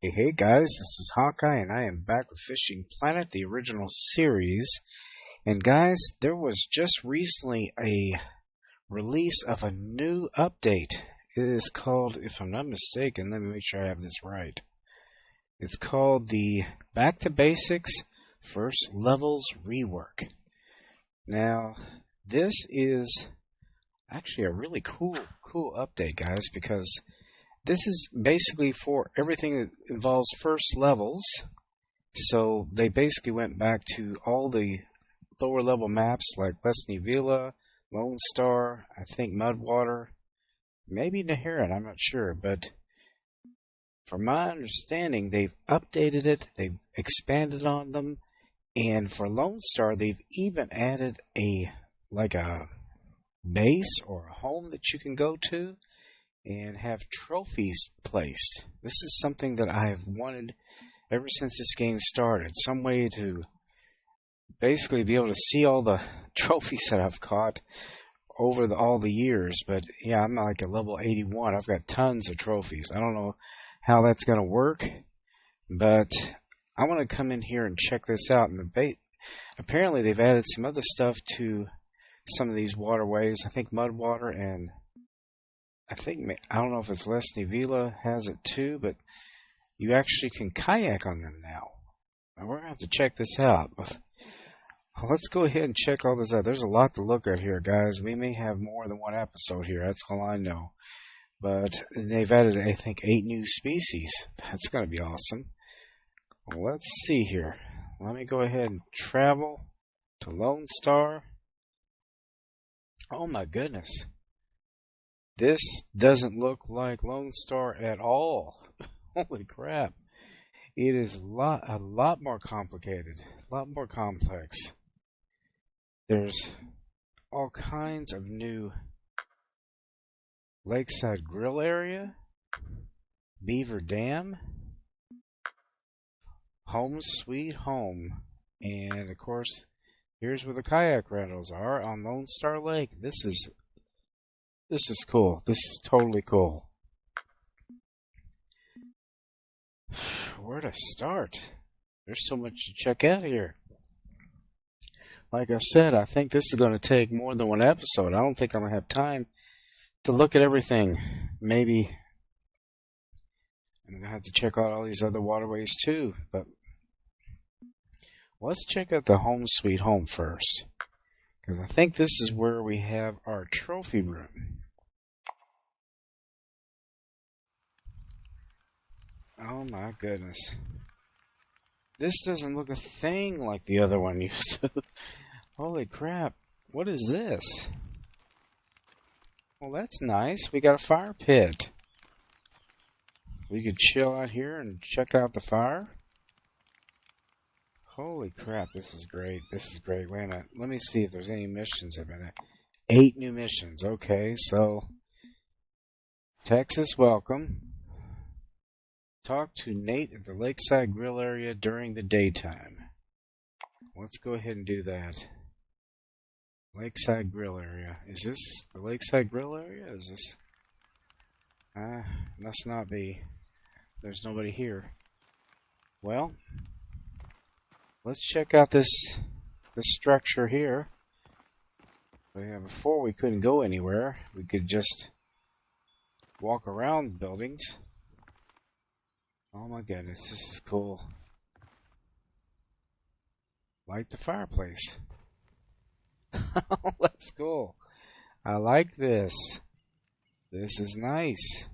Hey guys, this is Hawkeye and I am back with Fishing Planet, the original series. And guys, there was just recently a release of a new update. It is called, if I'm not mistaken, let me make sure I have this right. It's called the Back to Basics First Levels Rework. Now, this is actually a really cool update, guys, because this is basically for everything that involves first levels. So they basically went back to all the lower level maps like Lesney Villa, Lone Star, I think Mudwater, maybe Naharit, I'm not sure. But from my understanding, they've updated it, they've expanded on them, and for Lone Star, they've even added a base or a home that you can go to and have trophies placed. This is something that I've wanted ever since this game started. Some way to basically be able to see all the trophies that I've caught over all the years. But yeah, I'm like a level 81. I've got tons of trophies. I don't know how that's going to work, but I want to come in here and check this out. And apparently they've added some other stuff to some of these waterways. I think Mudwater and I don't know if it's Lesney Villa has it too, but you actually can kayak on them now. We're going to have to check this out. Let's go ahead and check all this out. There's a lot to look at here, guys. We may have more than one episode here. That's all I know. But they've added, I think, 8 new species. That's going to be awesome. Well, let's see here. Let me go ahead and travel to Lone Star. Oh my goodness. This doesn't look like Lone Star at all. Holy crap. It is a lot more complicated, a lot more complex. There's all kinds of new Lakeside Grill Area, Beaver Dam, Home Sweet Home, and of course, here's where the Kayak Rentals are on Lone Star Lake. This is cool. This is totally cool. Where to start? There's so much to check out here. Like I said, I think this is going to take more than one episode. I don't think I'm going to have time to look at everything. Maybe I'm going to have to check out all these other waterways too. But let's check out the Home Sweet Home first, because I think this is where we have our trophy room. Oh my goodness. This doesn't look a thing like the other one used to. Holy crap. What is this? Well, that's nice. We got a fire pit. We could chill out here and check out the fire. Holy crap, this is great. This is great. Wait a minute. Let me see if there's any missions in it. 8 new missions. Okay, so Texas, welcome. Talk to Nate at the Lakeside Grill Area during the daytime. Let's go ahead and do that. Lakeside Grill Area. Is this the Lakeside Grill Area? Is this? Must not be. There's nobody here. Well, let's check out this structure here. Before we couldn't go anywhere. We could just walk around buildings. Oh my goodness, this is cool. Light the fireplace. That's cool. I like this. This is nice.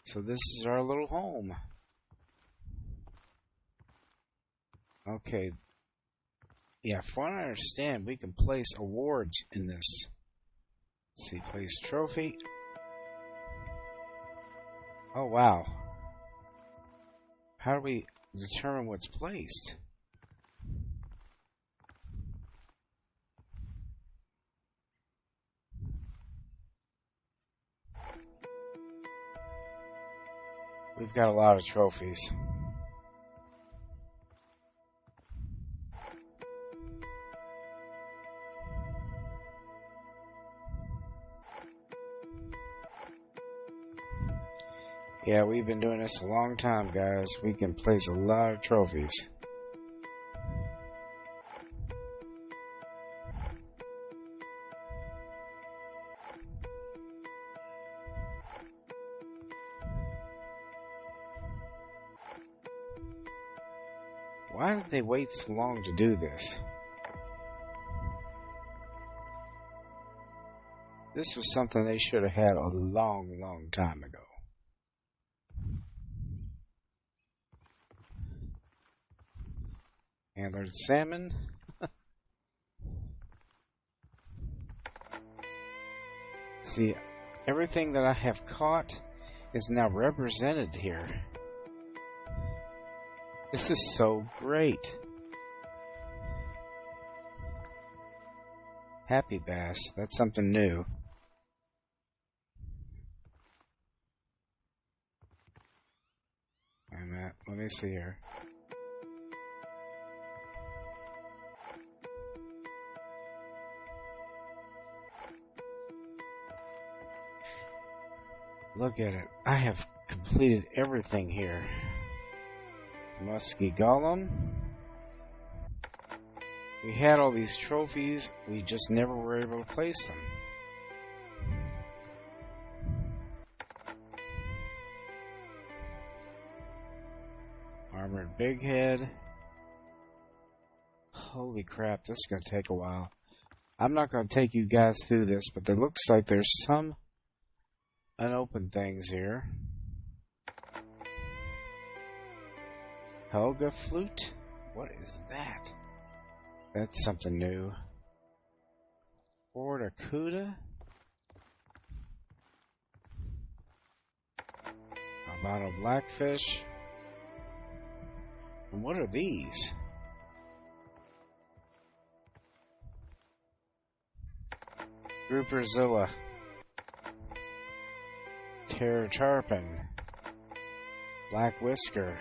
So this is our little home. Okay. Yeah, from what I understand, we can place awards in this. Let's see, place trophy. Oh, wow. How do we determine what's placed? We've got a lot of trophies. Yeah, we've been doing this a long time, guys. We can place a lot of trophies. Why did they wait so long to do this? This was something they should have had a long, long time ago. Antlered salmon. See, everything that I have caught is now represented here. This is so great. Happy bass, that's something new. Let me see here. Look at it. I have completed everything here. Musky Golem. We had all these trophies, we just never were able to place them. Armored Big Head. Holy crap, this is going to take a while. I'm not going to take you guys through this, but there looks like there's some unopened things here. Helga Flute? What is that? That's something new. Barracuda? Albino Blackfish? And what are these? Grouperzilla. Terror Tarpon. Black Whisker.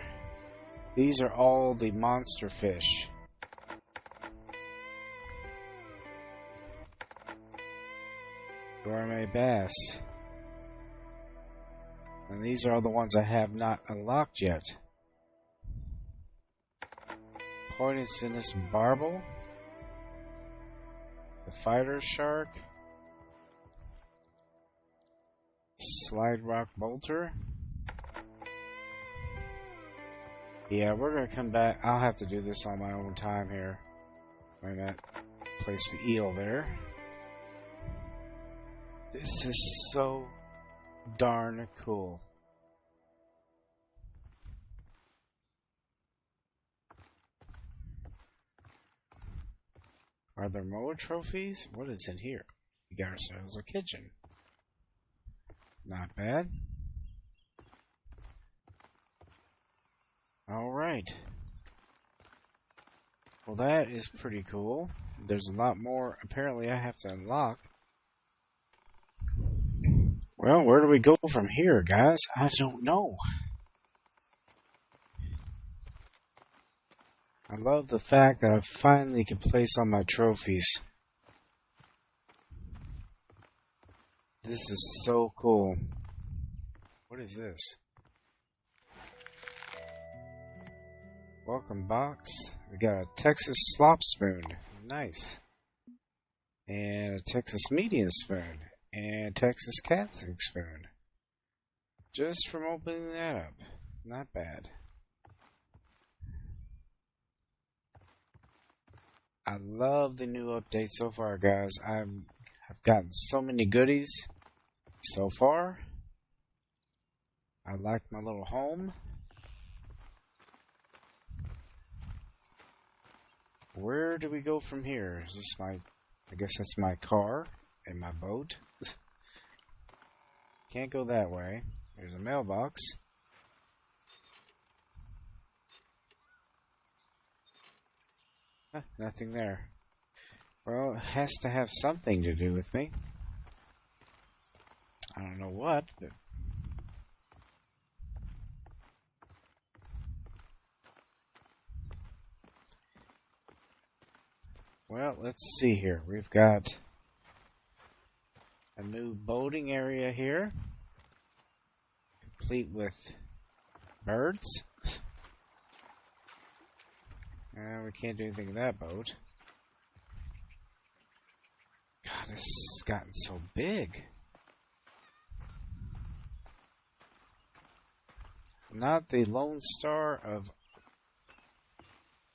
These are all the monster fish. Gourmet Bass. And these are all the ones I have not unlocked yet. Poisonous Barbel. The Fighter Shark. Slide Rock Bolter. Yeah, we're going to come back. I'll have to do this on my own time here. Wait a minute. Place the eel there. This is so darn cool. Are there more trophies? What is in here? We got ourselves a kitchen. Not bad. Alright. Well, that is pretty cool. There's a lot more apparently I have to unlock. Well, where do we go from here, guys? I don't know. I love the fact that I finally can place all my trophies. This is so cool. What is this? Welcome box. We got a Texas slop spoon. Nice. And a Texas medium spoon. And Texas catsup spoon. Just from opening that up. Not bad. I love the new update so far, guys. I have I've gotten so many goodies so far. I like my little home. Where do we go from here? Is this my... I guess that's my car and my boat. Can't go that way. There's a mailbox. Huh, nothing there. Well, it has to have something to do with me. I don't know what, but... Well, let's see here. We've got a new boating area here, complete with birds. We can't do anything with that boat. God, this has gotten so big. Not the Lone Star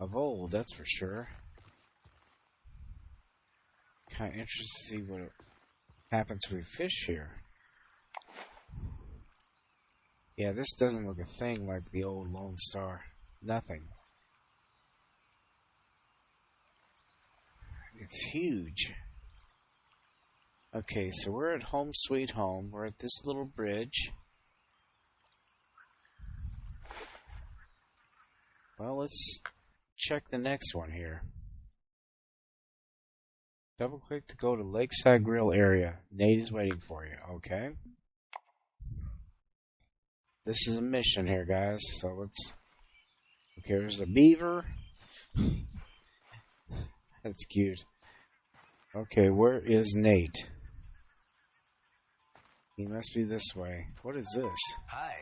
of old, that's for sure. Kind of interested to see what happens if we fish here. Yeah, this doesn't look a thing like the old Lone Star. Nothing. It's huge. Okay, so we're at Home Sweet Home. We're at this little bridge. Well, let's check the next one here. Double click to go to Lakeside Grill Area. Nate is waiting for you. Okay. This is a mission here, guys. So let's... Okay, there's a beaver. That's cute. Okay, where is Nate? He must be this way. What is this? Hi.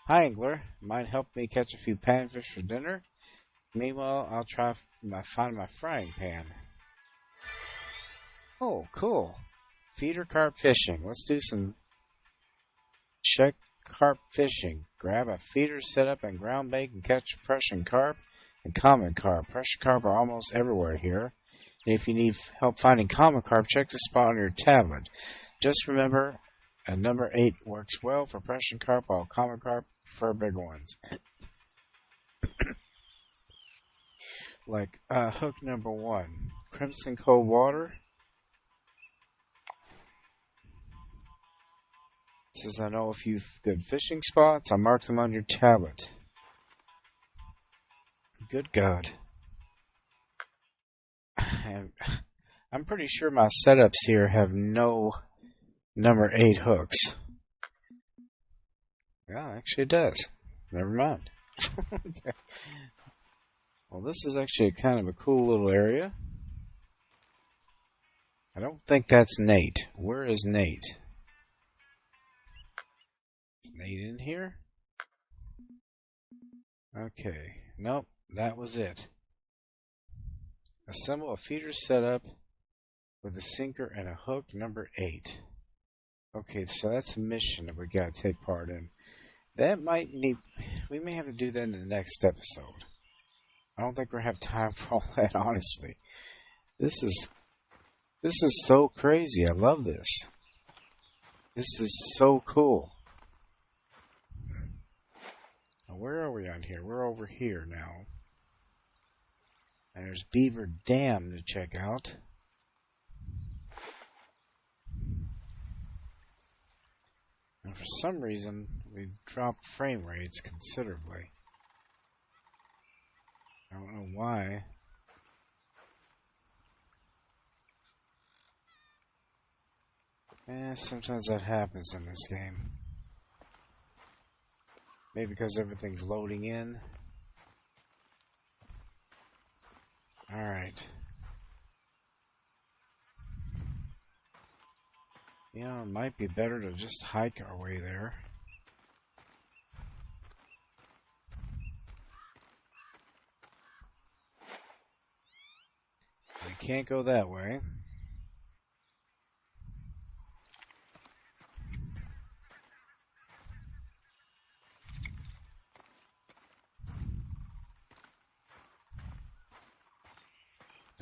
Hi, Angler. Might help me catch a few panfish for dinner? Meanwhile, I'll try find my frying pan. Oh, cool. Feeder carp fishing. Let's do some check carp fishing. Grab a feeder, set up, and ground bait and catch Prussian carp and common carp. Prussian carp are almost everywhere here. And if you need help finding common carp, check the spot on your tablet. Just remember, a number 8 works well for Prussian carp, while common carp prefer bigger ones. Like hook number 1, Crimson Cold Water. It says I know a few good fishing spots. I mark them on your tablet. Good God. And I'm pretty sure my setups here have no number 8 hooks. Yeah, actually it does. Never mind. Okay. Well, this is actually kind of a cool little area. I don't think that's Nate. Where is Nate? Is Nate in here? Okay. Nope, that was it. Assemble a feeder setup with a sinker and a hook number 8. Okay, so that's a mission that we gotta take part in. That might need... We may have to do that in the next episode. I don't think we're gonna have time for all that, honestly. This is so crazy. I love this. This is so cool. Now, where are we on here? We're over here now. And there's Beaver Dam to check out. And for some reason, we've dropped frame rates considerably. I don't know why. Sometimes that happens in this game. Maybe because everything's loading in. Alright. You know, it might be better to just hike our way there. We can't go that way.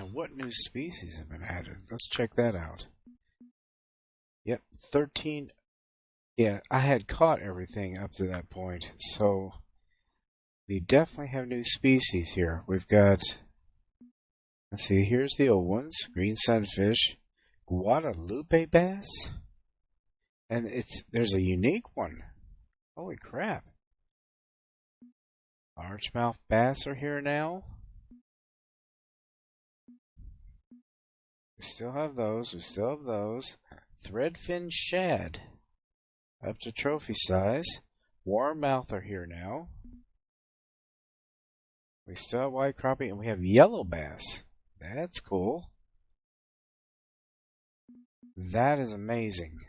Now, what new species have been added? Let's check that out. Yep, 13. Yeah, I had caught everything up to that point, so we definitely have new species here. We've got, let's see, here's the old ones. Green sunfish, Guadalupe bass, and there's a unique one. Holy crap. Largemouth bass are here now. We still have those. Threadfin shad, up to trophy size. Warmouth are here now. We still have white crappie, and we have yellow bass. That's cool. That is amazing.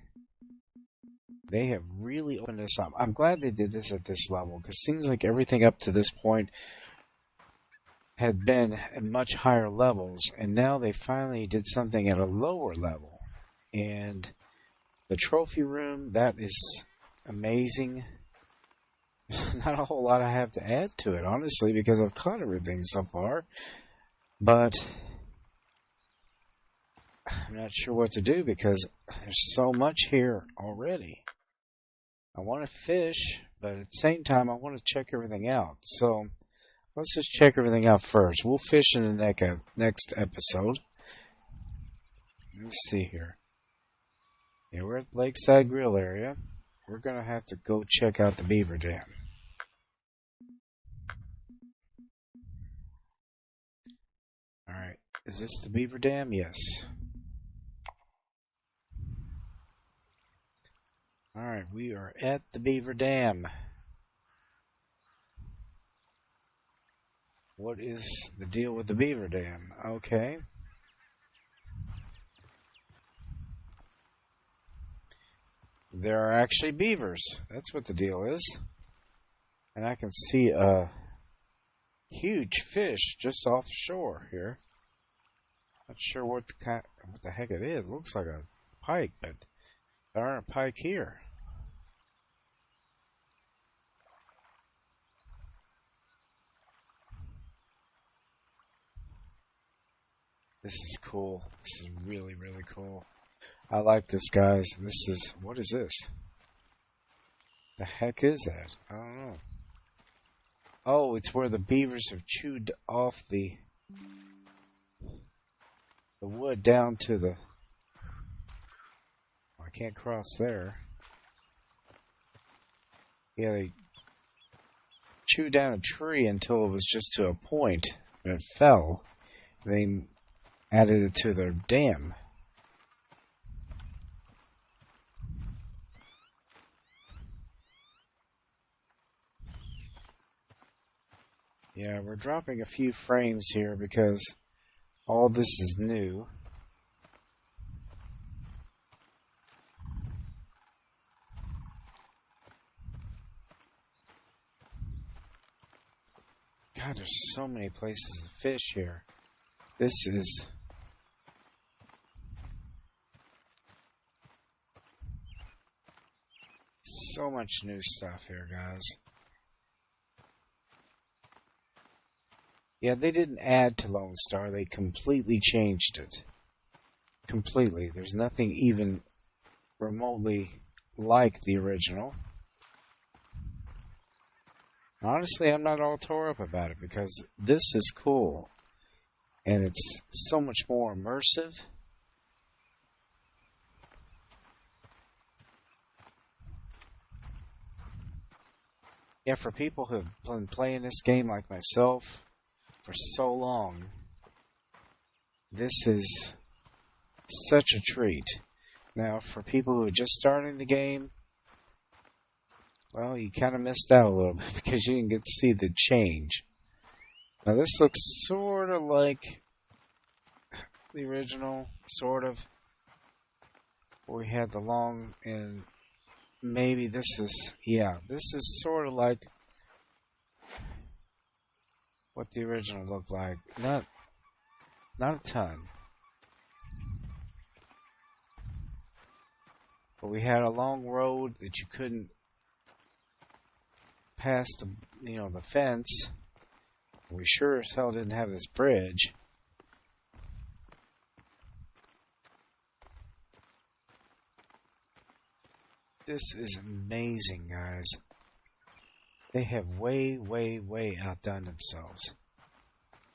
They have really opened this up. I'm glad they did this at this level, because it seems like everything up to this point had been at much higher levels, and now they finally did something at a lower level. And the trophy room, that is amazing. There's not a whole lot I have to add to it, honestly, because I've caught everything so far. But I'm not sure what to do because there's so much here already. I want to fish, but at the same time, I want to check everything out. So let's just check everything out first. We'll fish in the next episode. Let's see here. Yeah, we're at the Lakeside Grill Area. We're going to have to go check out the Beaver Dam. Alright, is this the Beaver Dam? Yes. Alright, we are at the Beaver Dam. What is the deal with the Beaver Dam? Okay. There are actually beavers. That's what the deal is. And I can see a huge fish just off shore here. Not sure what the heck it is. It looks like a pike, but there aren't a pike here. This is cool. This is really, really cool. I like this, guys. What is this? The heck is that? I don't know. Oh, it's where the beavers have chewed off the wood down to the... I can't cross there. Yeah, they chewed down a tree until it was just to a point, and it fell. They added it to their dam. Yeah, we're dropping a few frames here because all this is new. God, there's so many places to fish here. This is... so much new stuff here, guys. Yeah, they didn't add to Lone Star. They completely changed it. Completely. There's nothing even remotely like the original. Honestly, I'm not all tore up about it because this is cool. And it's so much more immersive. Yeah, for people who have been playing this game like myself for so long, this is such a treat. Now, for people who are just starting the game, well, you kind of missed out a little bit because you didn't get to see the change. Now, this looks sort of like the original, sort of. We had the long, and maybe this is, yeah, this is sort of like what the original looked like. Not a ton. But we had a long road that you couldn't pass the, the fence. We sure as hell didn't have this bridge. This is amazing, guys. They have way, way, way outdone themselves.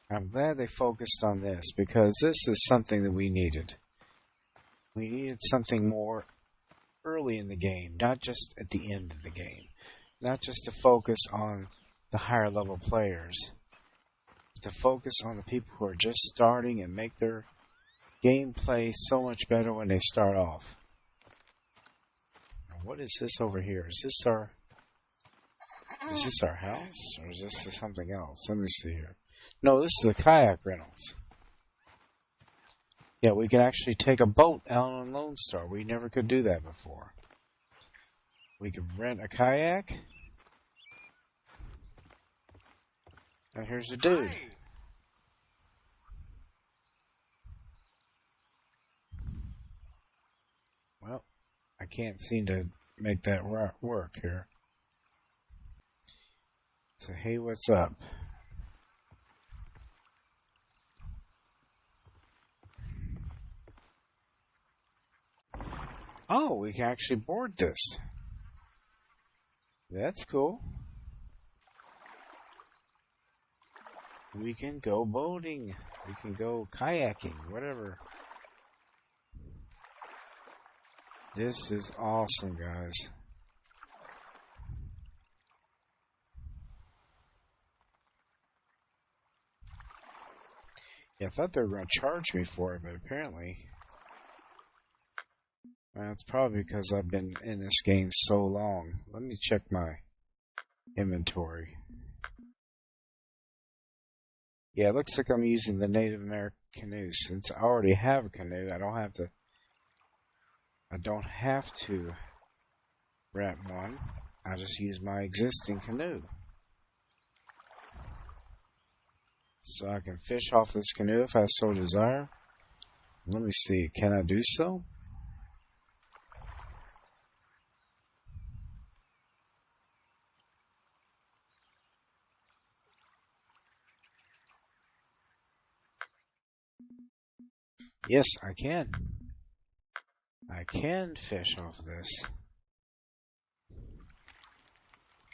I'm glad they focused on this because this is something that we needed. We needed something more early in the game, not just at the end of the game. Not just to focus on the higher level players, but to focus on the people who are just starting and make their gameplay so much better when they start off. Now, what is this over here? Is this our house, or is this something else? Let me see here. No, this is a Kayak Rentals. Yeah, we can actually take a boat out on Lone Star. We never could do that before. We could rent a kayak. And here's a dude. Well, I can't seem to make that work here. So, hey, what's up? Oh, we can actually board this. That's cool. We can go boating. We can go kayaking, whatever. This is awesome, guys. Yeah, I thought they were going to charge me for it, but apparently... Well, it's probably because I've been in this game so long. Let me check my inventory. Yeah, it looks like I'm using the Native American canoe. Since I already have a canoe, I don't have to rent one. I just use my existing canoe. So I can fish off this canoe if I so desire. Let me see, can I do so? Yes, I can. I can fish off of this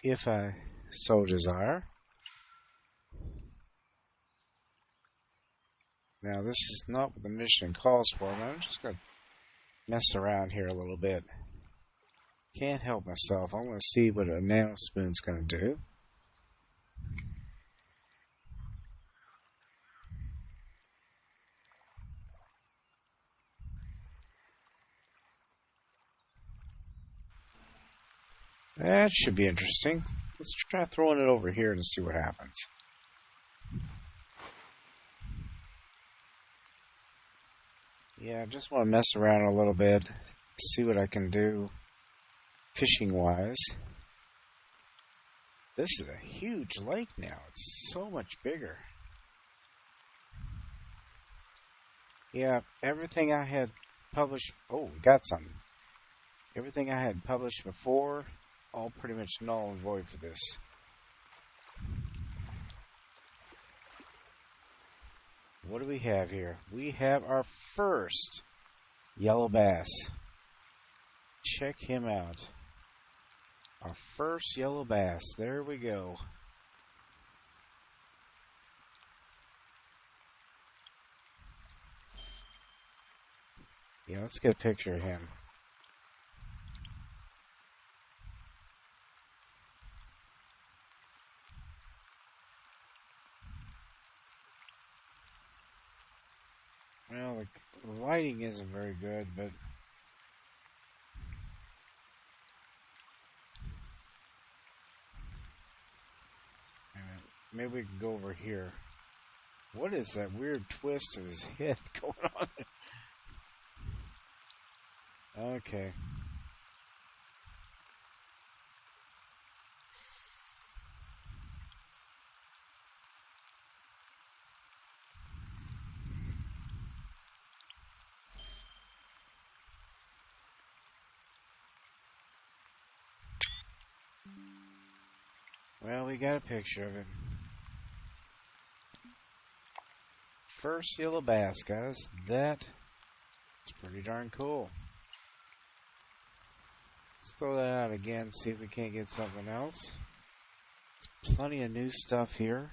if I so desire. Now, this is not what the mission calls for, but I'm just going to mess around here a little bit. Can't help myself. I want to see what a nano spoon's going to do. That should be interesting. Let's try throwing it over here and see what happens. Yeah, I just want to mess around a little bit, see what I can do fishing-wise. This is a huge lake now. It's so much bigger. Yeah, everything I had published... Oh, we got something. Everything I had published before, all pretty much null and void for this. What do we have here? We have our first yellow bass. Check him out. Our first yellow bass. There we go. Yeah, let's get a picture of him. Well, the lighting isn't very good, but maybe we can go over here. What is that weird twist of his head going on? Okay. Well, we got a picture of him. First yellow bass, guys. That is pretty darn cool. Let's throw that out again, see if we can't get something else. There's plenty of new stuff here.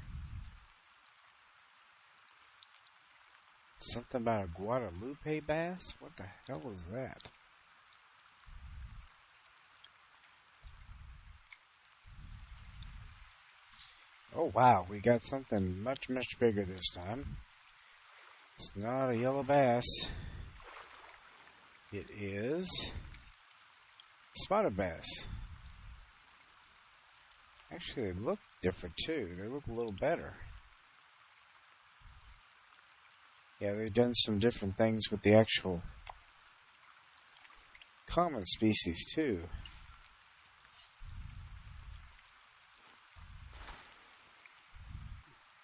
Something about a Guadalupe bass? What the hell is that? Oh wow, we got something much, much bigger this time. It's not a yellow bass. It is spotted bass. Actually, they look different too. They look a little better. Yeah, they've done some different things with the actual common species too.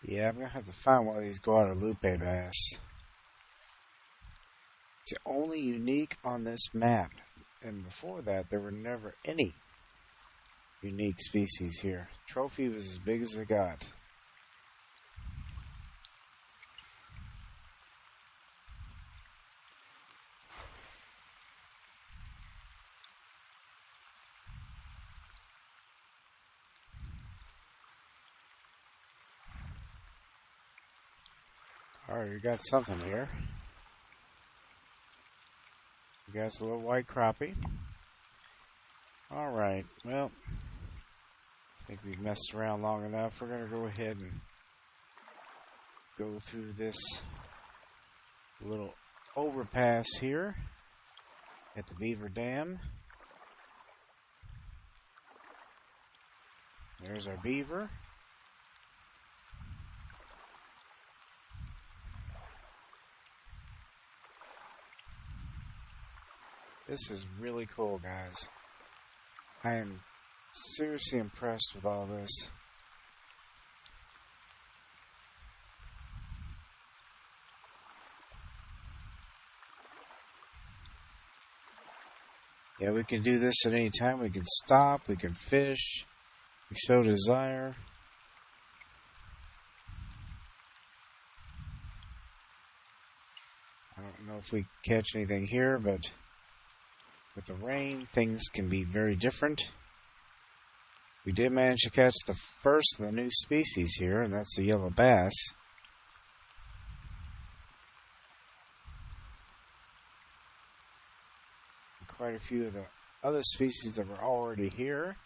Yeah, I'm going to have to find one of these Guadalupe bass. It's only unique on this map. And before that, there were never any unique species here. Trophy was as big as they got. Alright, we got something here. We got a little white crappie. Alright, well, I think we've messed around long enough. We're going to go ahead and go through this little overpass here at the Beaver Dam. There's our beaver. This is really cool, guys. I am seriously impressed with all this. Yeah, we can do this at any time. We can stop, we can fish, if we so desire. I don't know if we catch anything here, but with the rain, things can be very different. We did manage to catch the first of the new species here, and that's the yellow bass. And quite a few of the other species that were already here.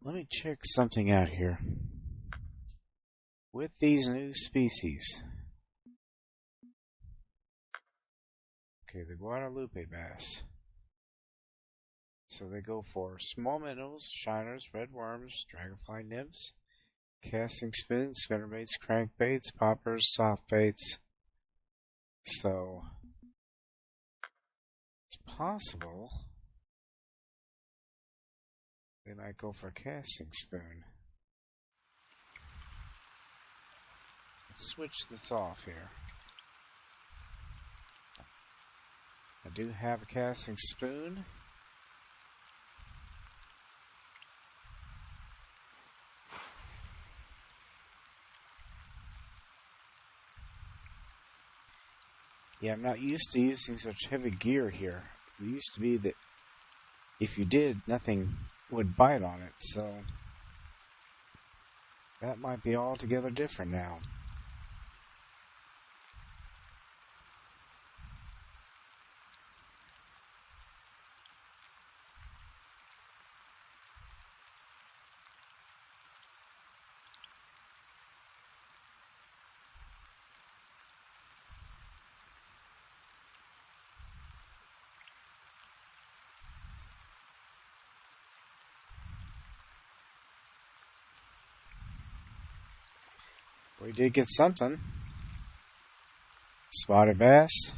Let me check something out here. With these new species. Okay, the Guadalupe bass. So they go for small minnows, shiners, red worms, dragonfly nymphs, casting spoons, spinnerbaits, crankbaits, poppers, soft baits. So it's possible they might go for a casting spoon. Let's switch this off here. I do have a casting spoon. Yeah, I'm not used to using such heavy gear here. It used to be that if you did, nothing would bite on it, so that might be altogether different now. We did get something. Spotted bass.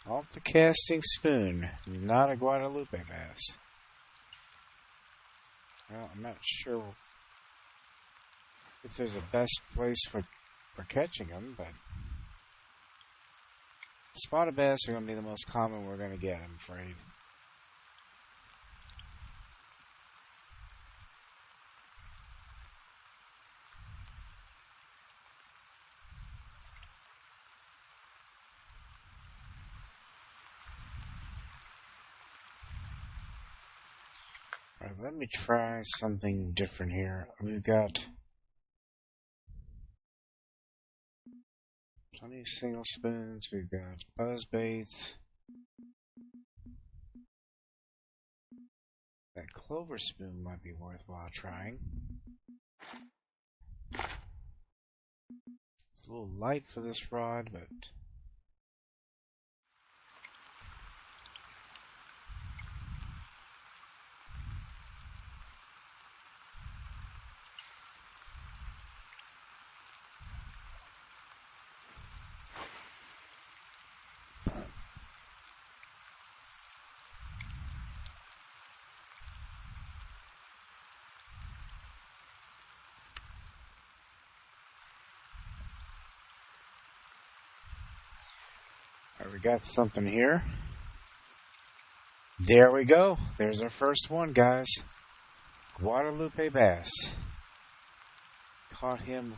Off the casting spoon. Not a Guadalupe bass. Well, I'm not sure if there's a best place for catching them, but spotted bass are going to be the most common we're going to get, I'm afraid. Alright, let me try something different here. We've got plenty of single spoons, we've got buzz baits. That clover spoon might be worthwhile trying. It's a little light for this rod, but we got something here. There we go. There's our first one, guys. Guadalupe bass. Caught him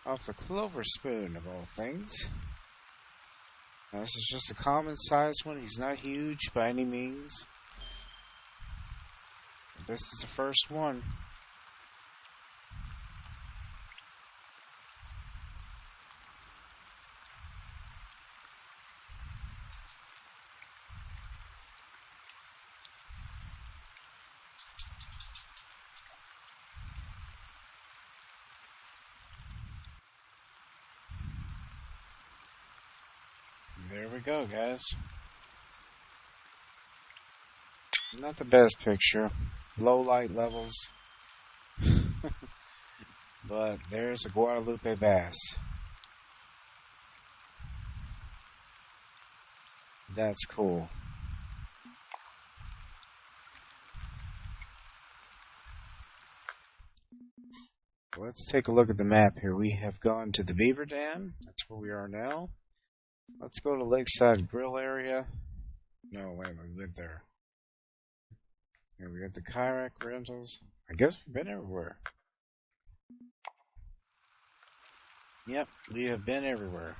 off the clover spoon, of all things. Now, this is just a common sized one. He's not huge by any means. This is the first one. There we go, guys. Not the best picture. Low light levels. But there's a Guadalupe bass. That's cool. Let's take a look at the map here. We have gone to the Beaver Dam. That's where we are now. Let's go to Lakeside Grill Area. No, wait a minute, we went there. Here we got the Kayak Rentals. I guess we've been everywhere. Yep, we have been everywhere.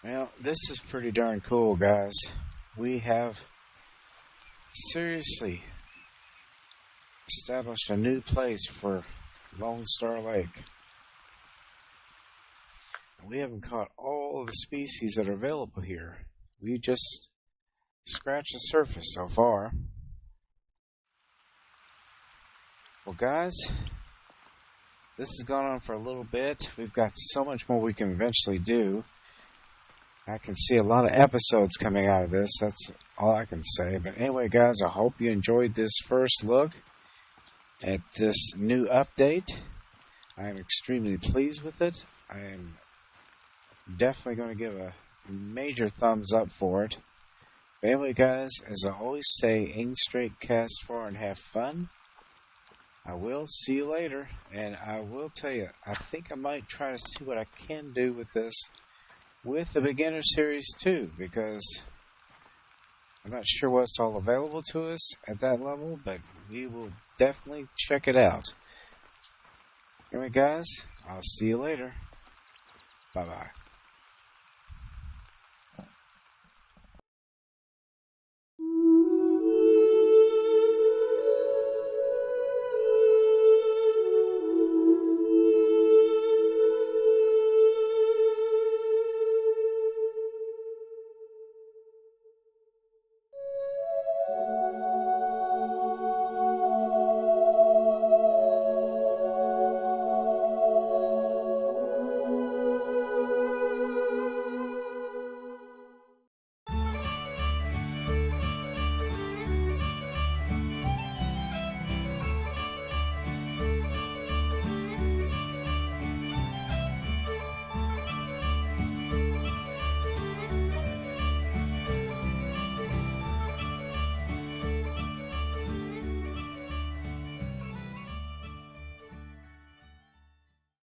Well, this is pretty darn cool, guys. We have seriously established a new place for Lone Star Lake. We haven't caught all of the species that are available here. We just scratched the surface so far. Well, guys, this has gone on for a little bit. We've got so much more we can eventually do. I can see a lot of episodes coming out of this. That's all I can say. But anyway, guys, I hope you enjoyed this first look at this new update. I am extremely pleased with it. I am definitely going to give a major thumbs up for it. But anyway, guys, as I always say, aim straight, cast far, and have fun. I will see you later, and I will tell you, I think I might try to see what I can do with this with the beginner series too, because I'm not sure what's all available to us at that level, but we will definitely check it out. Anyway, guys, I'll see you later. Bye-bye.